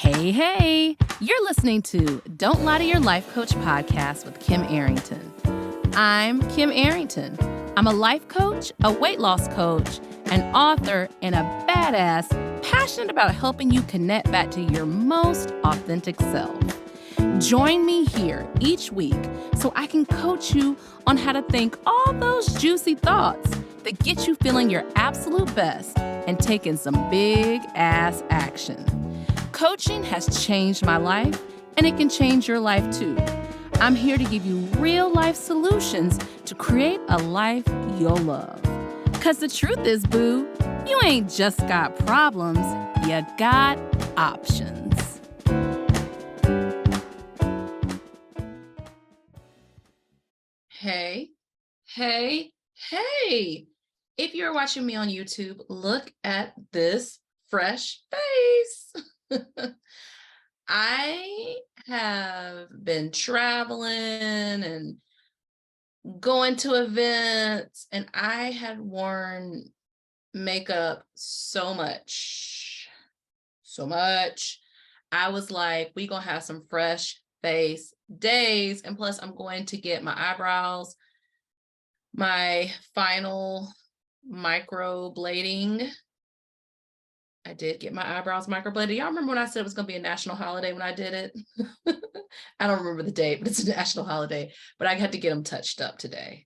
Hey, you're listening to Don't Lie to Your Life Coach podcast with Kim Arrington. I'm Kim Arrington. I'm a life coach, a weight loss coach, an author, and a badass passionate about helping you connect back to your most authentic self. Join me here each week so I can coach you on how to think all those juicy thoughts that get you feeling your absolute best and taking some big ass action. Coaching has changed my life, and it can change your life too. I'm here to give you real life solutions to create a life you'll love. Because the truth is, boo, you ain't just got problems, you got options. Hey. If you're watching me on YouTube, look at this fresh face. I have been traveling and going to events, and I had worn makeup so much. I was like, we gonna have some fresh face days. And plus I'm going to get my eyebrows, my final microblading. I did get my eyebrows microbladed. Y'all remember when I said it was going to be a national holiday when I did it? I don't remember the date, but it's a national holiday. But I had to get them touched up today.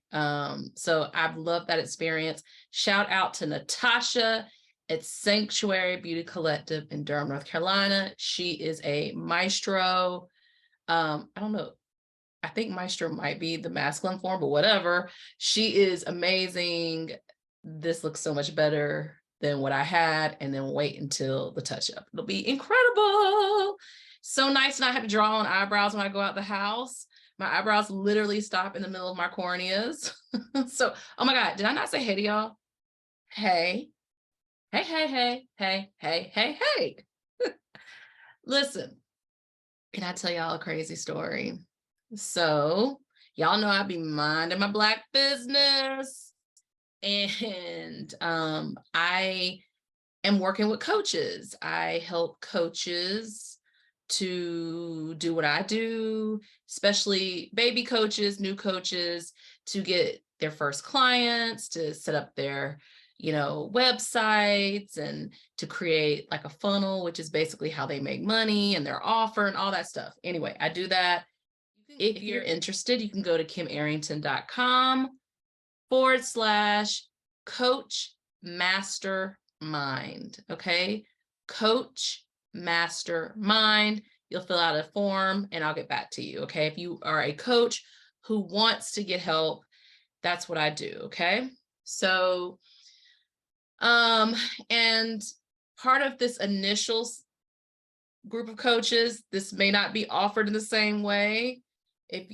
So I've loved that experience. Shout out to Natasha at Sanctuary Beauty Collective in Durham, North Carolina. She is a maestro. I don't know. I think maestro might be the masculine form, but whatever. She is amazing. This looks so much better than what I had, and then wait until the touch-up. It'll be incredible. So nice not have to draw on eyebrows when I go out the house. My eyebrows literally stop in the middle of my corneas. So, oh my God, did I not say hey to y'all? Hey. Listen, can I tell y'all a crazy story? So, y'all know I be minding my Black business. And I am working with coaches. I help coaches to do what I do, especially baby coaches, new coaches, to get their first clients, to set up their, websites, and to create like a funnel, which is basically how they make money and their offer and all that stuff. Anyway, I do that. If you're interested, you can go to kimarrington.com/coach mastermind. Okay. Coach mastermind. You'll fill out a form and I'll get back to you. Okay. If you are a coach who wants to get help, that's what I do. Okay. So, and part of this initial group of coaches, this may not be offered in the same way. If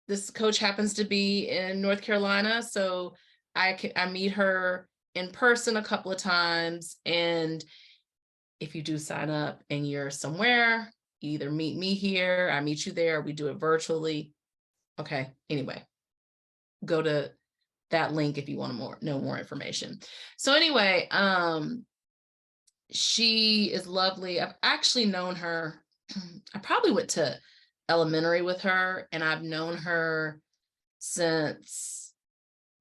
this coach happens to be in North Carolina, so I meet her in person a couple of times. And if you do sign up and you're somewhere, you either meet me here, I meet you there, we do it virtually. Okay. Anyway, go to that link if you want to know more information. So anyway, she is lovely. I've actually known her. I probably went to elementary with her, and I've known her since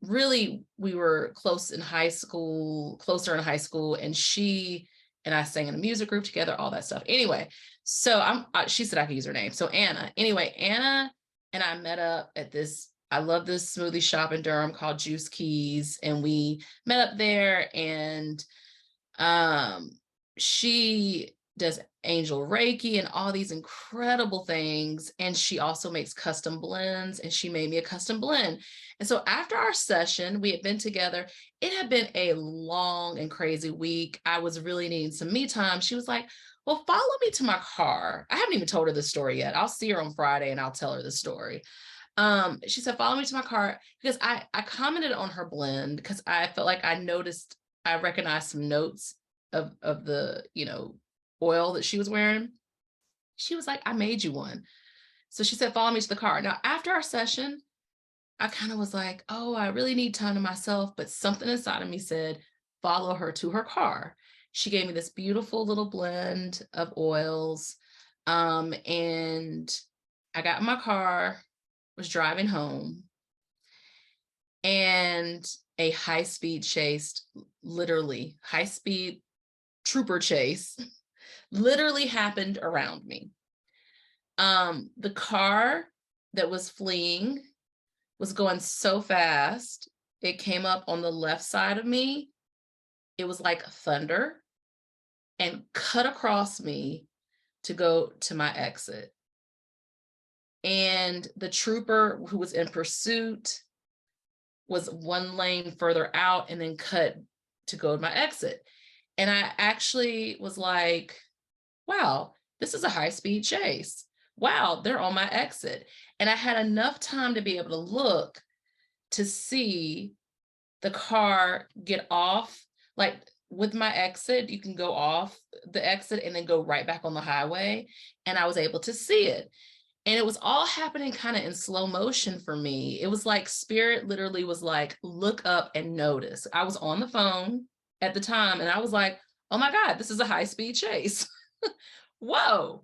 really we were closer in high school, and she and I sang in a music group together, all that stuff. Anyway, so she said I could use her name. So Anna. Anyway, Anna and I met up at this, I love this smoothie shop in Durham called Juice Keys, and we met up there, and she does angel Reiki and all these incredible things. And she also makes custom blends, and she made me a custom blend. And so after our session, we had been together. It had been a long and crazy week. I was really needing some me time. She was like, well, follow me to my car. I haven't even told her the story yet. I'll see her on Friday and I'll tell her the story. She said, follow me to my car, because I commented on her blend because I felt like I recognized some notes of the, oil that she was wearing. She was like, I made you one. So she said, follow me to the car. Now, after our session, I kind of was like, oh, I really need time to myself. But something inside of me said, follow her to her car. She gave me this beautiful little blend of oils. And I got in my car, was driving home, and a high-speed chase, literally high-speed trooper chase, literally happened around me. The car that was fleeing was going so fast, it came up on the left side of me. It was like thunder and cut across me to go to my exit. And the trooper who was in pursuit was one lane further out and then cut to go to my exit. And I actually was like, wow, this is a high-speed chase. Wow, they're on my exit. And I had enough time to be able to look to see the car get off. Like with my exit, you can go off the exit and then go right back on the highway. And I was able to see it. And it was all happening kind of in slow motion for me. It was like spirit literally was like, look up and notice. I was on the phone at the time and I was like, oh my God, this is a high-speed chase. Whoa.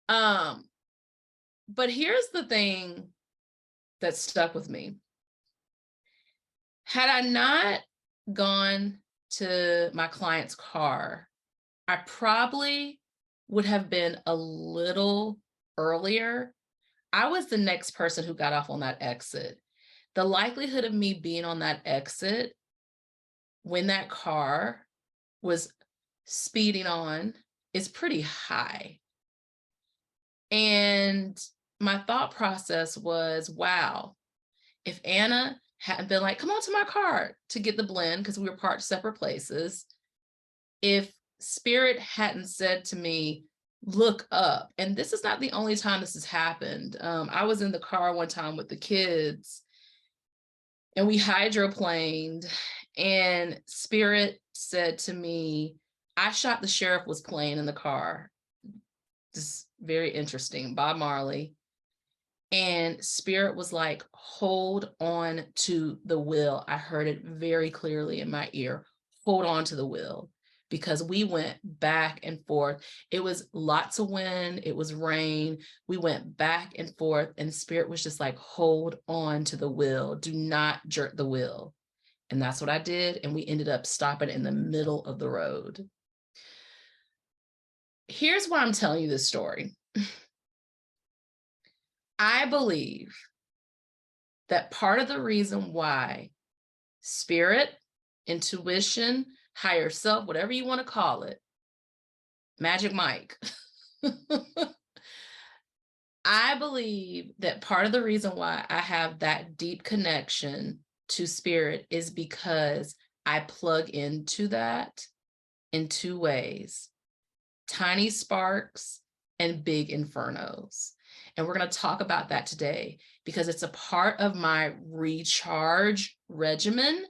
But here's the thing that stuck with me. Had I not gone to my client's car, I probably would have been a little earlier. I was the next person who got off on that exit. The likelihood of me being on that exit when that car was speeding on is pretty high. And my thought process was, wow, if Anna hadn't been like, come on to my car to get the blend, because we were parked separate places, if Spirit hadn't said to me, look up, and this is not the only time this has happened. I was in the car one time with the kids and we hydroplaned, and Spirit said to me, I Shot the Sheriff was playing in the car. Just very interesting, Bob Marley. And Spirit was like, hold on to the wheel. I heard it very clearly in my ear. Hold on to the wheel. Because we went back and forth. It was lots of wind. It was rain. We went back and forth, and Spirit was just like, hold on to the wheel. Do not jerk the wheel. And that's what I did. And we ended up stopping in the middle of the road. Here's why I'm telling you this story. I believe that part of the reason why Spirit, intuition, higher self, whatever you want to call it, Magic Mike, I believe that part of the reason why I have that deep connection to Spirit is because I plug into that in two ways: tiny sparks and big infernos. And we're going to talk about that today because it's a part of my recharge regimen.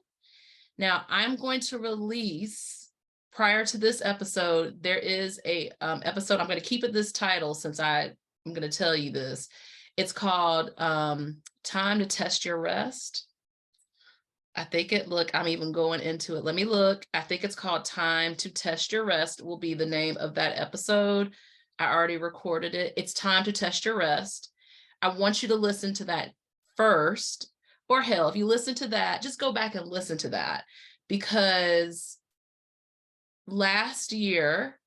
Now, I'm going to release, prior to this episode, there is a episode, I'm going to keep it this title since I'm going to tell you this. It's called Time to Test Your Rest. I think I'm even going into it. Let me look. I think it's called Time to Test Your Rest will be the name of that episode. I already recorded it. It's Time to Test Your Rest. I want you to listen to that first, or hell, if you listen to that, just go back and listen to that, because last year,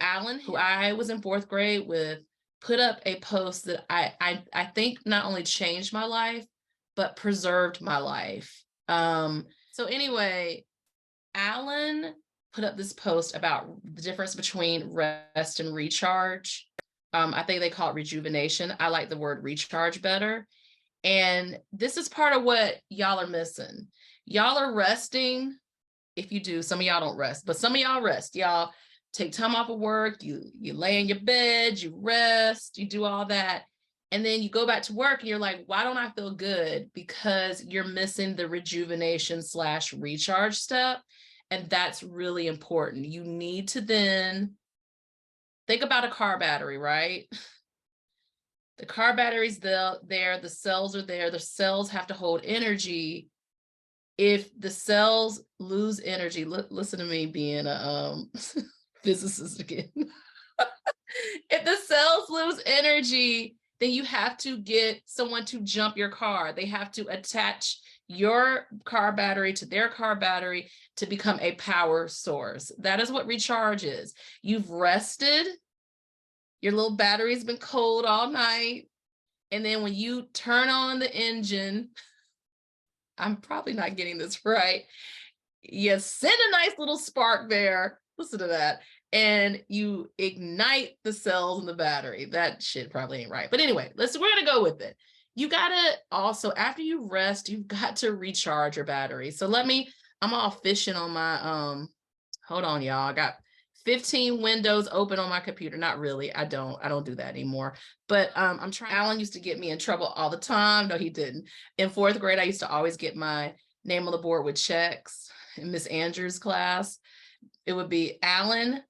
Alan, who I was in 4th grade with, put up a post that I think not only changed my life, but preserved my life. So anyway, Alan put up this post about the difference between rest and recharge. I think they call it rejuvenation. I like the word recharge better. And this is part of what y'all are missing. Y'all are resting. If you do, some of y'all don't rest, but some of y'all rest. Y'all take time off of work. You lay in your bed, you rest, you do all that. And then you go back to work and you're like, why don't I feel good? Because you're missing the rejuvenation / recharge step. And that's really important. You need to then think about a car battery, right? The car battery's there, the cells are there. The cells have to hold energy if the cells lose energy, listen to me being a physicist again. If the cells lose energy, then you have to get someone to jump your car. They have to attach your car battery to their car battery to become a power source. That is what recharge is. You've rested, your little battery's been cold all night, and then when you turn on the engine, I'm probably not getting this right, you send a nice little spark there, listen to that, and you ignite the cells in the battery. That shit probably ain't right. But anyway, we're gonna go with it. You gotta also, after you rest, you've got to recharge your battery. So I'm all fishing on my, hold on, y'all. I got 15 windows open on my computer. Not really, I don't do that anymore. But I'm trying. Alan used to get me in trouble all the time. No, he didn't. In 4th grade, I used to always get my name on the board with checks. In Miss Andrews' class, it would be Alan,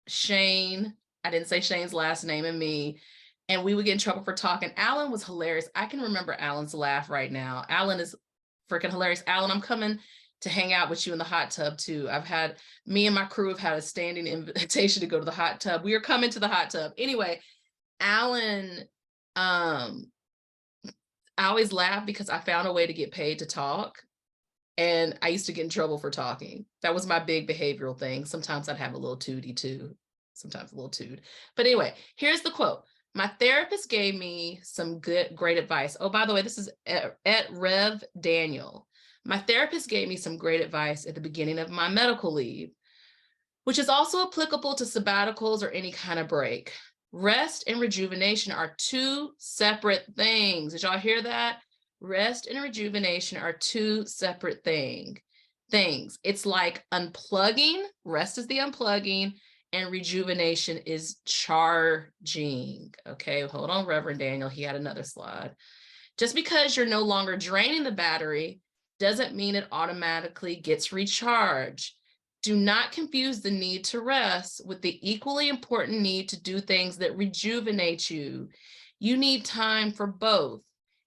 Shane, I didn't say Shane's last name, and me, and we would get in trouble for talking. Alan was hilarious. I can remember Alan's laugh right now. Alan is freaking hilarious. Alan, I'm coming to hang out with you in the hot tub too. Me and my crew have had a standing invitation to go to the hot tub. We are coming to the hot tub. Anyway, Alan, I always laugh because I found a way to get paid to talk. And I used to get in trouble for talking. That was my big behavioral thing. Sometimes I'd have a little tooty too. Sometimes a little toot. But anyway, here's the quote. My therapist gave me some great advice. Oh, by the way, this is at Rev Daniel. My therapist gave me some great advice at the beginning of my medical leave, which is also applicable to sabbaticals or any kind of break. Rest and rejuvenation are 2 separate things. Did y'all hear that? Rest and rejuvenation are 2 separate things. It's like unplugging. Rest is the unplugging, and rejuvenation is charging. Okay, hold on, Reverend Daniel. He had another slide. Just because you're no longer draining the battery doesn't mean it automatically gets recharged. Do not confuse the need to rest with the equally important need to do things that rejuvenate you. You need time for both,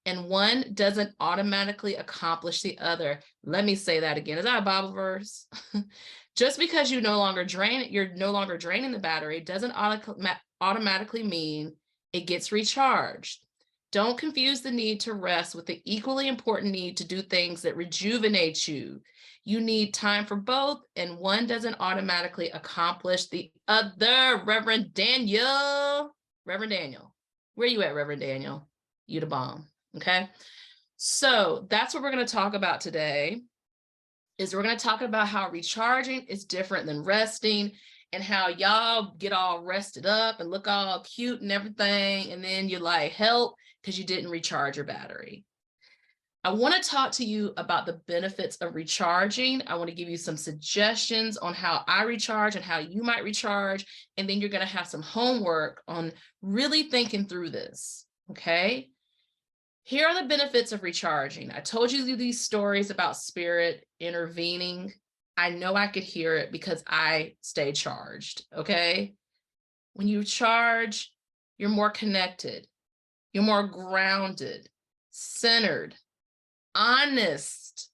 and one doesn't automatically accomplish the other. Let me say that again. Is that a Bible verse? Just because you're no longer draining the battery doesn't automatically mean it gets recharged. Don't confuse the need to rest with the equally important need to do things that rejuvenate you. You need time for both, and one doesn't automatically accomplish the other. Reverend Daniel. Reverend Daniel. Where you at, Reverend Daniel? You the bomb. Okay. So that's what we're going to talk about today. We're going to talk about how recharging is different than resting, and how y'all get all rested up and look all cute and everything, and then you're like, help, because you didn't recharge your battery. I want to talk to you about the benefits of recharging. I want to give you some suggestions on how I recharge and how you might recharge, and then you're going to have some homework on really thinking through this, okay? Here are the benefits of recharging. I told you these stories about spirit intervening. I know I could hear it because I stay charged, okay? When you charge, you're more connected, you're more grounded, centered, honest,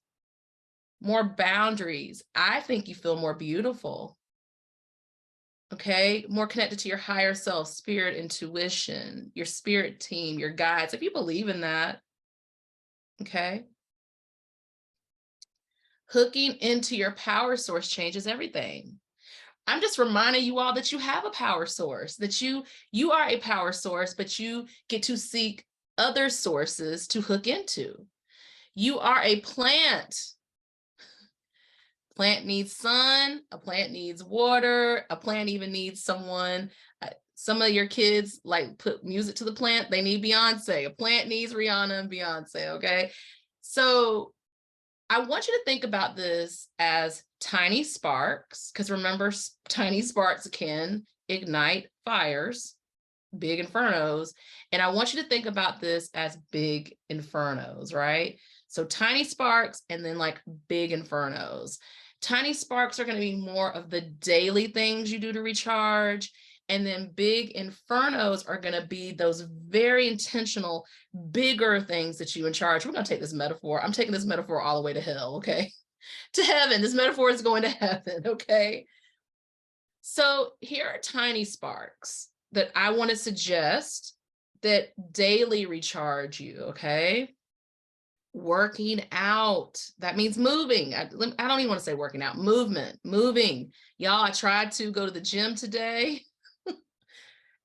more boundaries. I think you feel more beautiful, okay? More connected to your higher self, spirit, intuition, your spirit team, your guides, if you believe in that, okay? Hooking into your power source changes everything. I'm just reminding you all that you have a power source, that you are a power source, but you get to seek other sources to hook into. You are a plant. Plant needs sun, a plant needs water, a plant even needs someone. Some of your kids like put music to the plant, they need Beyonce. A plant needs Rihanna and Beyonce, okay? So I want you to think about this as tiny sparks, because remember, tiny sparks can ignite fires, big infernos. And I want you to think about this as big infernos, right? So tiny sparks and then like big infernos. Tiny sparks are going to be more of the daily things you do to recharge. And then big infernos are going to be those very intentional, bigger things that you in charge. We're going to take this metaphor. I'm taking this metaphor all the way to hell, okay? To heaven. This metaphor is going to heaven, okay? So here are tiny sparks that I want to suggest that daily recharge you, okay? Working out. That means moving. I don't even want to say working out. Moving. Y'all, I tried to go to the gym today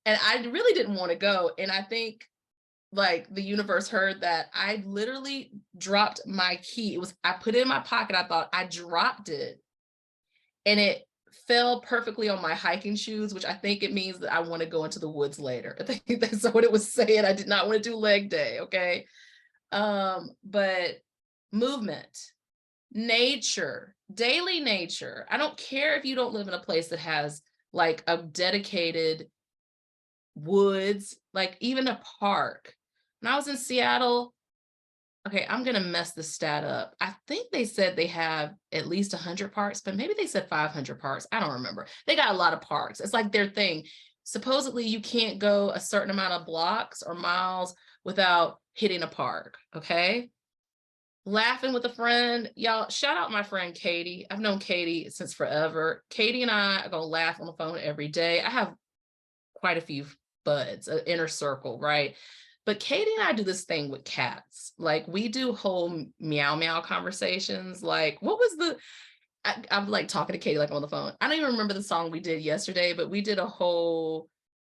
and I really didn't want to go. And I think like the universe heard that. I literally dropped my key. I put it in my pocket. I thought I dropped it and it fell perfectly on my hiking shoes, which I think it means that I want to go into the woods later. I think that's what it was saying. I did not want to do leg day. Okay. But movement, nature, daily nature. I don't care if you don't live in a place that has like a dedicated woods, like even a park. When I was in Seattle, okay, I'm going to mess the stat up. I think they said they have at least 100 parks, but maybe they said 500 parks. I don't remember. They got a lot of parks. It's like their thing. Supposedly you can't go a certain amount of blocks or miles without hitting a park, okay? Laughing with a friend. Y'all, shout out my friend Katie. I've known Katie since forever. Katie and I are going to laugh on the phone every day. I have quite a few buds, an inner circle, right? But Katie and I do this thing with cats. Like we do whole meow meow conversations. Like what was I'm like talking to Katie like on the phone. I don't even remember the song we did yesterday, but we did a whole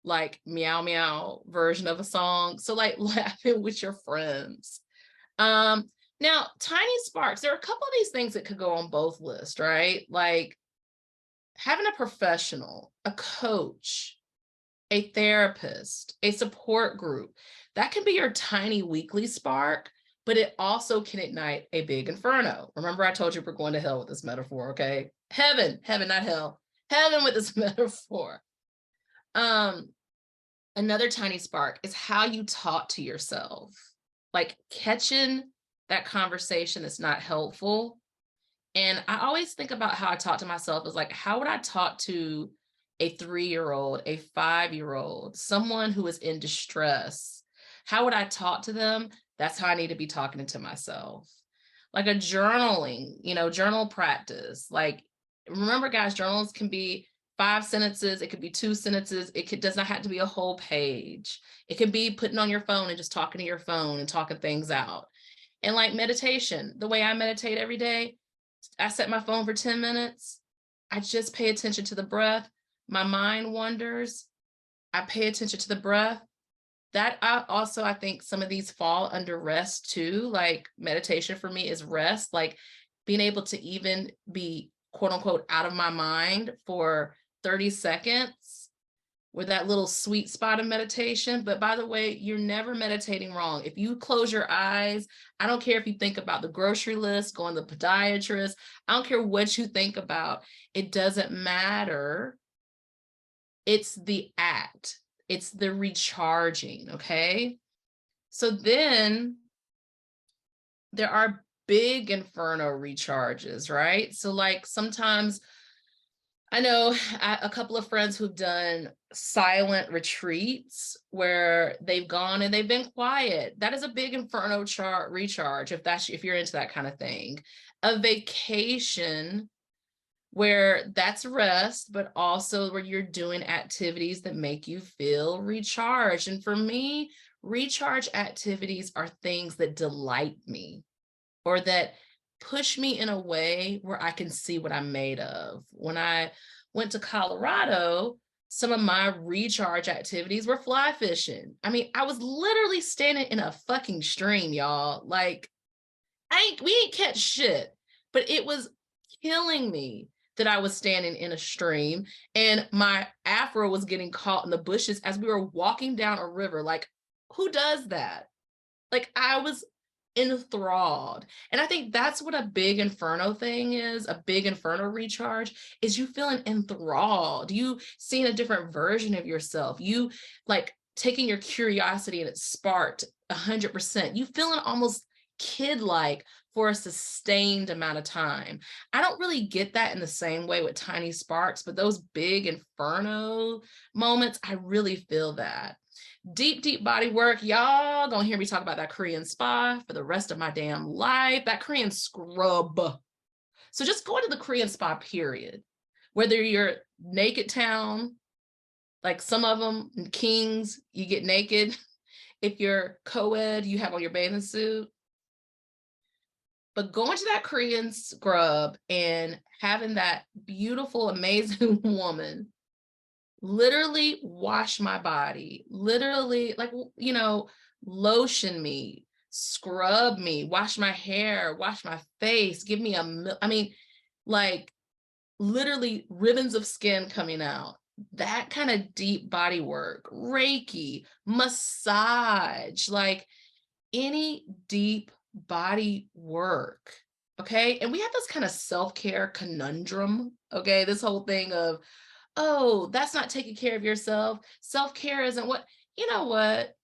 like meow meow version of a song. So like laughing with your friends. Now tiny sparks, there are a couple of these things that could go on both lists, right? Like having a professional, a coach, a therapist, a support group. That can be your tiny weekly spark, but it also can ignite a big inferno. Remember, I told you we're going to hell with this metaphor, okay? Heaven, not hell. Heaven with this metaphor. Another tiny spark is how you talk to yourself, like catching that conversation that's not helpful. And I always think about how I talk to myself as like, how would I talk to a 3-year-old, a 5-year-old, someone who is in distress? How would I talk to them? That's how I need to be talking to myself. Like a journaling, journal practice. Like, remember guys, journals can be 5 sentences. It could be 2 sentences. Does not have to be a whole page. It can be putting on your phone and just talking to your phone and talking things out. And like meditation, the way I meditate every day, I set my phone for 10 minutes. I just pay attention to the breath. My mind wanders. I pay attention to the breath. I think some of these fall under rest too. Like meditation for me is rest, like being able to even be quote unquote out of my mind for 30 seconds with that little sweet spot of meditation. But by the way, you're never meditating wrong. If you close your eyes, I don't care if you think about the grocery list, going to the podiatrist, I don't care what you think about. It doesn't matter. It's the act. It's the recharging, okay? So then there are big inferno recharges, right? So like sometimes I know a couple of friends who've done silent retreats where they've gone and they've been quiet. That is a big inferno recharge if you're into that kind of thing. A vacation where that's rest, but also where you're doing activities that make you feel recharged. And for me, recharge activities are things that delight me or that push me in a way where I can see what I'm made of. When I went to Colorado, some of my recharge activities were fly fishing. I mean, I was literally standing in a fucking stream, y'all. Like, we ain't catch shit, but it was killing me that I was standing in a stream and my afro was getting caught in the bushes as we were walking down a river. Like, who does that? Like, I was enthralled. And I think that's what a big inferno thing is, a big inferno recharge, is you feeling enthralled. You seeing a different version of yourself. You like taking your curiosity and it sparked 100%. You feeling almost kid-like, for a sustained amount of time. I don't really get that in the same way with tiny sparks, but those big inferno moments, I really feel that. Deep, deep body work. Y'all gonna hear me talk about that Korean spa for the rest of my damn life. That Korean scrub. So just go into the Korean spa, period. Whether you're naked town, like some of them, kings, you get naked. If you're co-ed, you have on your bathing suit. But going to that Korean scrub and having that beautiful, amazing woman literally wash my body, literally, like, you know, lotion me, scrub me, wash my hair, wash my face, give me like literally ribbons of skin coming out. That kind of deep body work, Reiki, massage, like any deep body work. Okay. And we have this kind of self-care conundrum. Okay. This whole thing of, oh, that's not taking care of yourself. Self-care isn't what, you know what?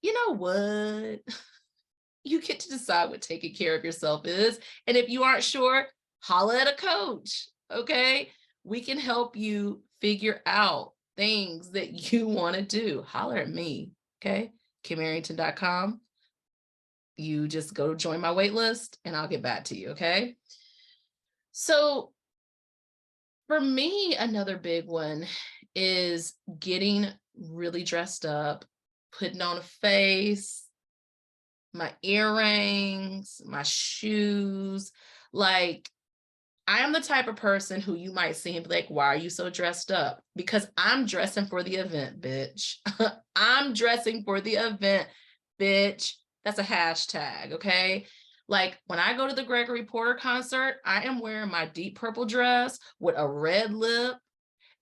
You get to decide what taking care of yourself is. And if you aren't sure, holla at a coach. Okay. We can help you figure out things that you want to do. Holler at me. Okay. KimArrington.com. You just go join my wait list and I'll get back to you. Okay. So for me, another big one is getting really dressed up, putting on a face, my earrings, my shoes. Like, I am the type of person who you might see and be like, why are you so dressed up? Because I'm dressing for the event, bitch. I'm dressing for the event, bitch. That's a hashtag, okay? Like when I go to the Gregory Porter concert, I am wearing my deep purple dress with a red lip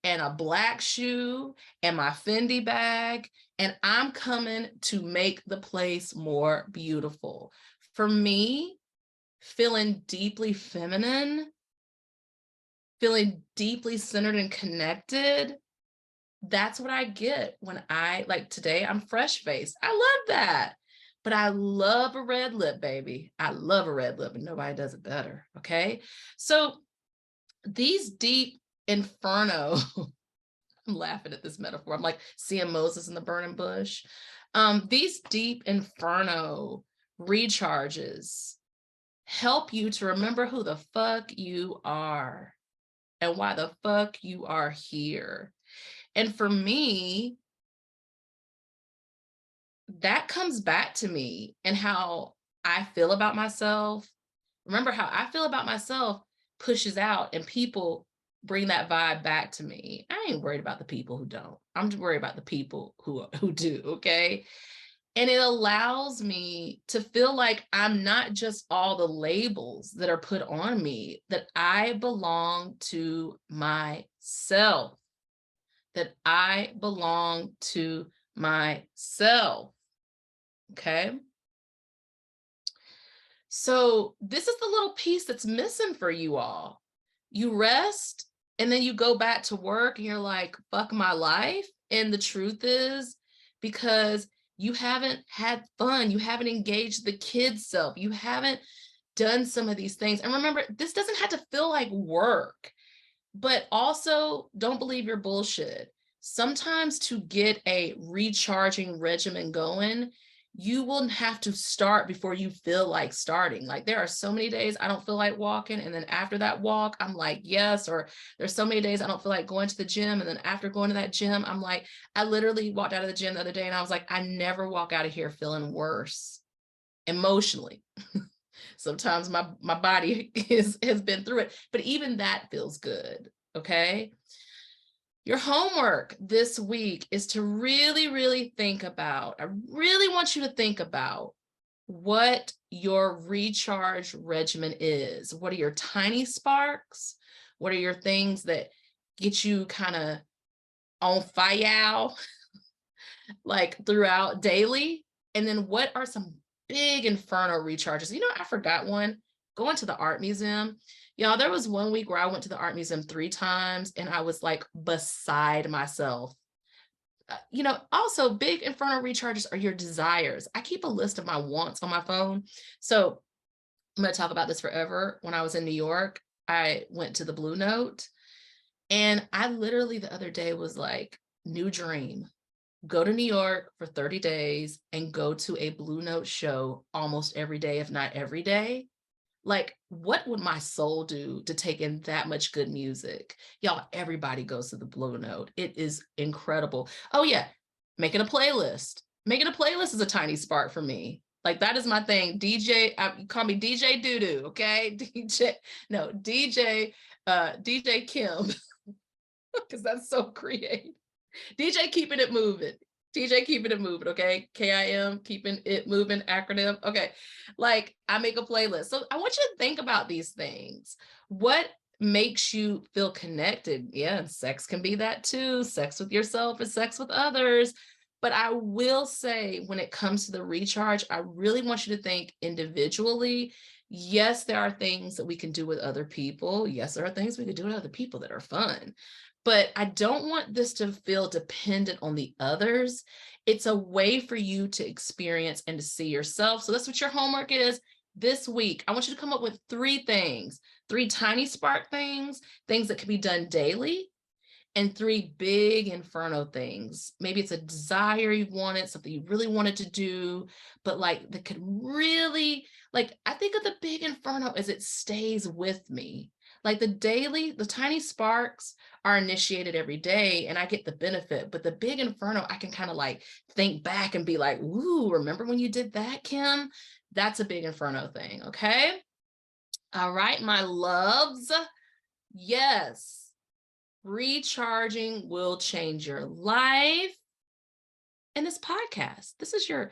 and a black shoe and my Fendi bag, and I'm coming to make the place more beautiful. For me, feeling deeply feminine, feeling deeply centered and connected, that's what I get when like today, I'm fresh faced. I love that. But I love a red lip, baby. I love a red lip and nobody does it better, okay? So these deep inferno, I'm laughing at this metaphor. I'm like seeing Moses in the burning bush. These deep inferno recharges help you to remember who the fuck you are and why the fuck you are here. And for me, that comes back to me and how I feel about myself. Remember, how I feel about myself pushes out and people bring that vibe back to me. I ain't worried about the people who don't. I'm just worried about the people who do, okay? And it allows me to feel like I'm not just all the labels that are put on me, that I belong to myself, that I belong to myself. Okay. So this is the little piece that's missing for you all. You rest and then you go back to work and you're like, fuck my life. And the truth is, because you haven't had fun, you haven't engaged the kid's self, you haven't done some of these things. And remember, this doesn't have to feel like work, but also don't believe your bullshit. Sometimes to get a recharging regimen going, you will have to start before you feel like starting. Like there are so many days I don't feel like walking. And then after that walk, I'm like, yes. Or there's so many days I don't feel like going to the gym. And then after going to that gym, I'm like, I literally walked out of the gym the other day and I was like, I never walk out of here feeling worse emotionally. Sometimes my body has been through it, but even that feels good. Okay. Your homework this week is to really, really think about, I really want you to think about what your recharge regimen is. What are your tiny sparks? What are your things that get you kind of on fire like throughout daily? And then what are some big inferno recharges? You know, I forgot one. Going to the art museum. Y'all, there was one week where I went to the art museum 3 times and I was like beside myself. You know, also big inferno recharges are your desires. I keep a list of my wants on my phone. So I'm going to talk about this forever. When I was in New York, I went to the Blue Note, and I literally the other day was like, new dream. Go to New York for 30 days and go to a Blue Note show almost every day, if not every day. Like, what would my soul do to take in that much good music? Y'all, everybody goes to the Blue Note. It is incredible. Oh, yeah. Making a playlist. Making a playlist is a tiny spark for me. Like, that is my thing. DJ, call me DJ Doodoo, okay? DJ Kim, because that's so creative. DJ keeping it moving. DJ keeping it moving, okay? KIM, keeping it moving, acronym. Okay. Like, I make a playlist. So I want you to think about these things. What makes you feel connected? Yeah, and sex can be that too. Sex with yourself and sex with others. But I will say, when it comes to the recharge, I really want you to think individually. Yes, there are things that we can do with other people. Yes, there are things we can do with other people that are fun. But I don't want this to feel dependent on the others. It's a way for you to experience and to see yourself. So that's what your homework is this week. I want you to come up with 3 things, 3 tiny spark things that can be done daily, and 3 big inferno things. Maybe it's a desire you wanted, something you really wanted to do, but like that could really, like, I think of the big inferno as it stays with me. Like the tiny sparks are initiated every day and I get the benefit, but the big inferno, I can kind of like think back and be like, ooh, remember when you did that, Kim? That's a big inferno thing, okay? All right, my loves. Yes, recharging will change your life. And this podcast, this is your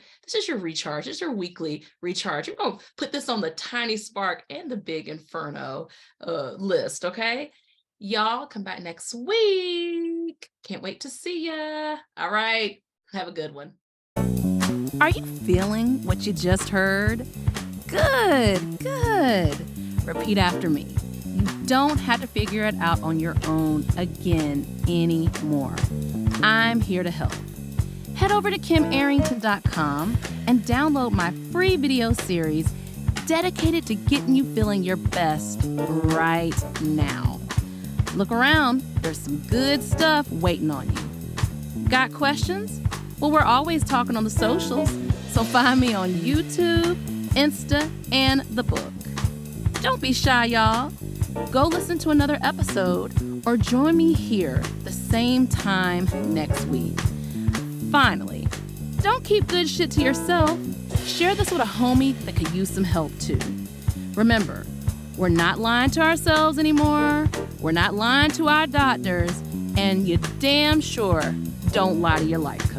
recharge. This is your weekly recharge. We're going to put this on the tiny spark and the big inferno list, okay? Y'all come back next week. Can't wait to see ya. All right. Have a good one. Are you feeling what you just heard? Good, good. Repeat after me. You don't have to figure it out on your own again anymore. I'm here to help. Head over to kimarrington.com and download my free video series dedicated to getting you feeling your best right now. Look around, there's some good stuff waiting on you. Got questions? Well, we're always talking on the socials, so find me on YouTube, Insta, and the book. Don't be shy, y'all. Go listen to another episode or join me here the same time next week. Finally, don't keep good shit to yourself. Share this with a homie that could use some help too. Remember, we're not lying to ourselves anymore. We're not lying to our doctors. And you damn sure don't lie to your life coach.